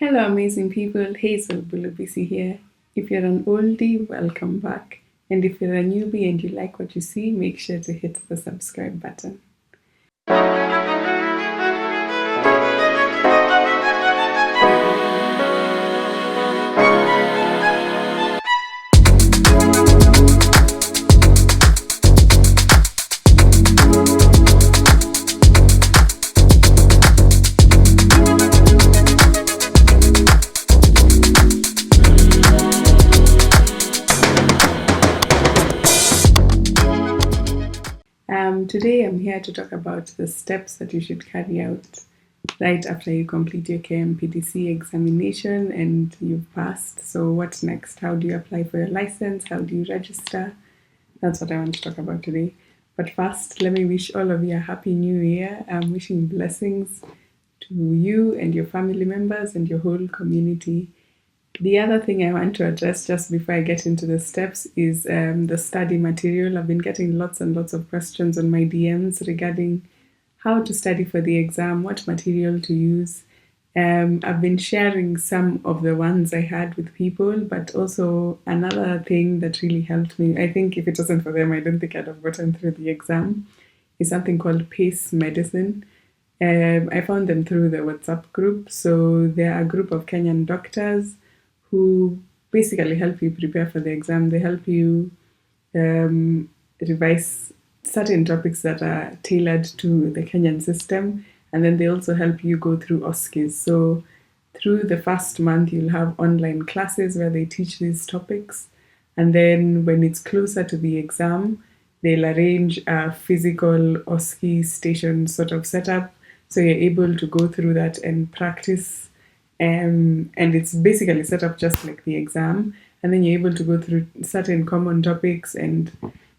Hello, amazing people. Hazel Bulubisi here. If you're an oldie, welcome back. And if you're a newbie and you like what you see, make sure to hit the subscribe button. Today I'm here to talk about the steps that you should carry out right after you complete your KMPDC examination and you've passed. So what's next? How do you apply for your license? How do you register? That's what I want to talk about today. But first, let me wish all of you a happy new year. I'm wishing blessings to you and your family members and your whole community. The other thing I want to address just before I get into the steps is the study material. I've been getting lots and lots of questions on my DMs regarding how to study for the exam, what material to use. I've been sharing some of the ones I had with people, but also another thing that really helped me, I think if it wasn't for them, I don't think I'd have gotten through the exam, is something called PACE Medicine. I found them through the WhatsApp group. So they're a group of Kenyan doctors who basically help you prepare for the exam. They help you revise certain topics that are tailored to the Kenyan system, and then they also help you go through OSCEs. So through the first month, you'll have online classes where they teach these topics, and then when it's closer to the exam, they'll arrange a physical OSCE station sort of setup, so you're able to go through that and practice. And it's basically set up just like the exam, and then you're able to go through certain common topics. And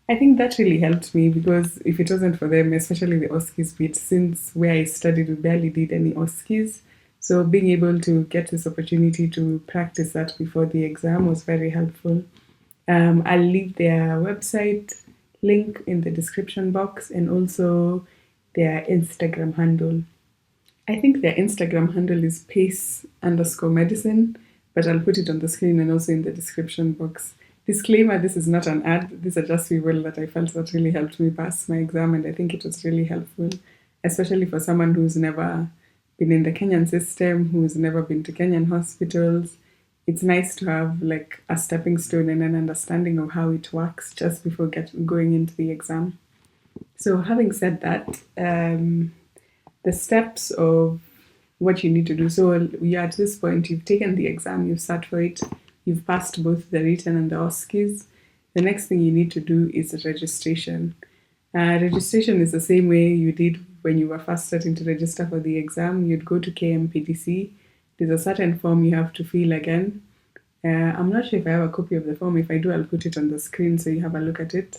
I think that really helped me, because if it wasn't for them, especially the OSCEs bit, since where I studied we barely did any OSCEs, so being able to get this opportunity to practice that before the exam was very helpful. I'll leave their website link in the description box, and also their Instagram handle. I think their Instagram handle is pace_medicine, but I'll put it on the screen and also in the description box. Disclaimer, this is not an ad. These are just people that I felt that really helped me pass my exam, and I think it was really helpful, especially for someone who's never been in the Kenyan system, who's never been to Kenyan hospitals. It's nice to have like a stepping stone and an understanding of how it works just before going into the exam. So having said that, the steps of what you need to do. So you're at this point, you've taken the exam, you've sat for it, you've passed both the written and the OSCEs. The next thing you need to do is registration. Registration is the same way you did when you were first starting to register for the exam. You'd go to KMPDC. There's a certain form you have to fill again. I'm not sure if I have a copy of the form. If I do, I'll put it on the screen so you have a look at it.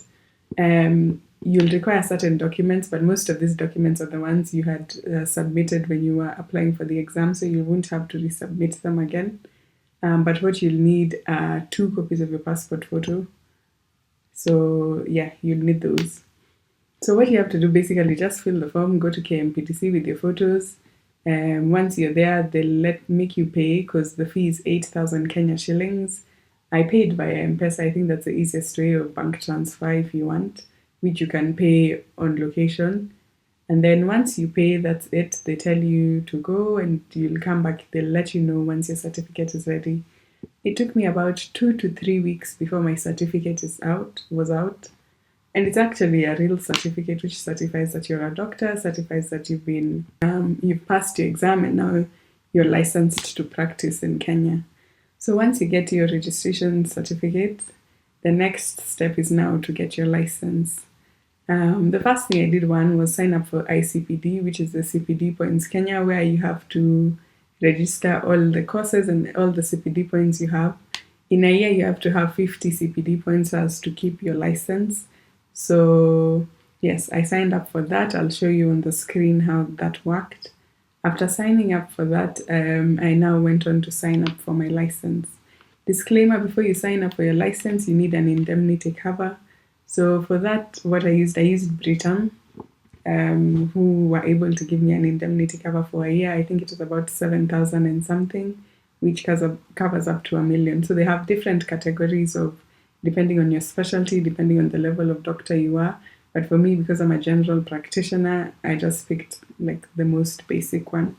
You'll require certain documents, but most of these documents are the ones you had submitted when you were applying for the exam, so you won't have to resubmit them again. But what you'll need are 2 copies of your passport photo. So yeah, you'll need those. So what you have to do, basically just fill the form, go to KMPDC with your photos. Once you're there, they'll make you pay, because the fee is 8,000 Kenya shillings. I paid via M-Pesa. I think that's the easiest way of bank transfer if you want, which you can pay on location. And then once you pay, that's it. They tell you to go and you'll come back. They'll let you know once your certificate is ready. It took me about 2 to 3 weeks before my certificate was out. And it's actually a real certificate which certifies that you're a doctor, certifies that you've passed your exam, and now you're licensed to practice in Kenya. So once you get your registration certificate, the next step is now to get your license. The first thing I did was sign up for ICPD, which is the CPD Points Kenya, where you have to register all the courses and all the CPD points you have. In a year, you have to have 50 CPD points as to keep your license. So yes, I signed up for that. I'll show you on the screen how that worked. After signing up for that, I now went on to sign up for my license. Disclaimer, before you sign up for your license, you need an indemnity cover. So for that, what I used Britain, who were able to give me an indemnity cover for a year. I think it was about 7,000 and something. which covers up to $1 million. So they have different categories of, depending on your specialty, depending on the level of doctor you are. But for me, because I'm a general practitioner, I just picked like the most basic one.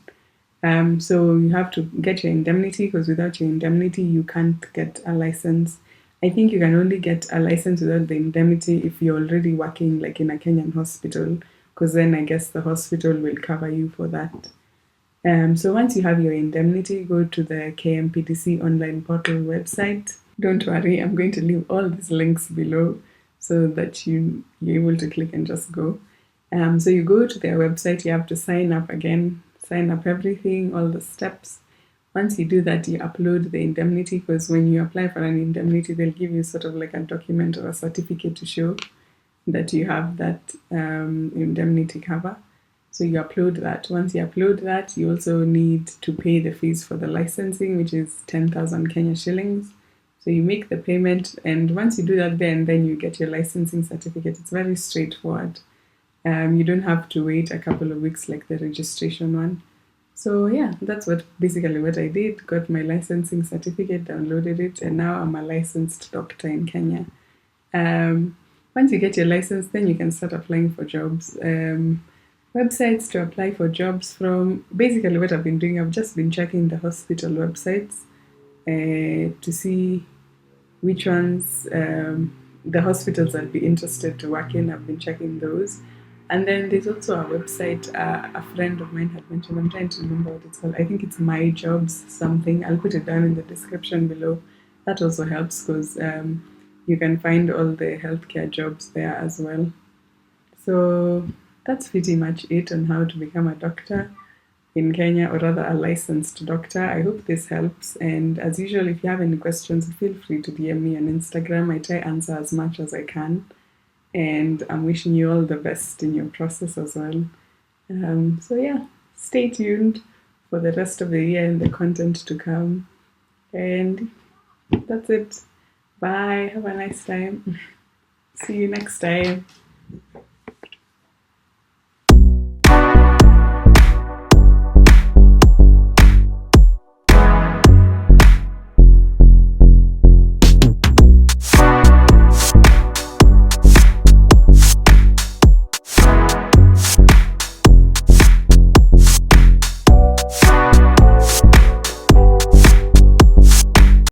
So you have to get your indemnity, because without your indemnity, you can't get a license. I think you can only get a license without the indemnity if you're already working like in a Kenyan hospital, because then I guess the hospital will cover you for that. So once you have your indemnity, go to the KMPDC online portal website. Don't worry, I'm going to leave all these links below so that you're able to click and just go. So you go to their website, you have to sign up again, sign up everything, all the steps. Once you do that, you upload the indemnity, because when you apply for an indemnity, they'll give you sort of like a document or a certificate to show that you have that indemnity cover. So you upload that. Once you upload that, you also need to pay the fees for the licensing, which is 10,000 Kenya shillings. So you make the payment, and once you do that, then you get your licensing certificate. It's very straightforward. You don't have to wait a couple of weeks like the registration one. So yeah, that's basically what I did. Got my licensing certificate, downloaded it, and now I'm a licensed doctor in Kenya. Once you get your license, then you can start applying for jobs. Websites to apply for jobs from. Basically what I've been doing, I've just been checking the hospital websites to see which ones the hospitals I'd be interested to work in. I've been checking those. And then there's also a website a friend of mine had mentioned. I'm trying to remember what it's called. I think it's MyJobs something. I'll put it down in the description below. That also helps, because you can find all the healthcare jobs there as well. So that's pretty much it on how to become a doctor in Kenya, or rather a licensed doctor. I hope this helps. And as usual, if you have any questions, feel free to DM me on Instagram. I try answer as much as I can. And I'm wishing you all the best in your process as well. So yeah, stay tuned for the rest of the year and the content to come. And that's it. Bye. Have a nice time. See you next time.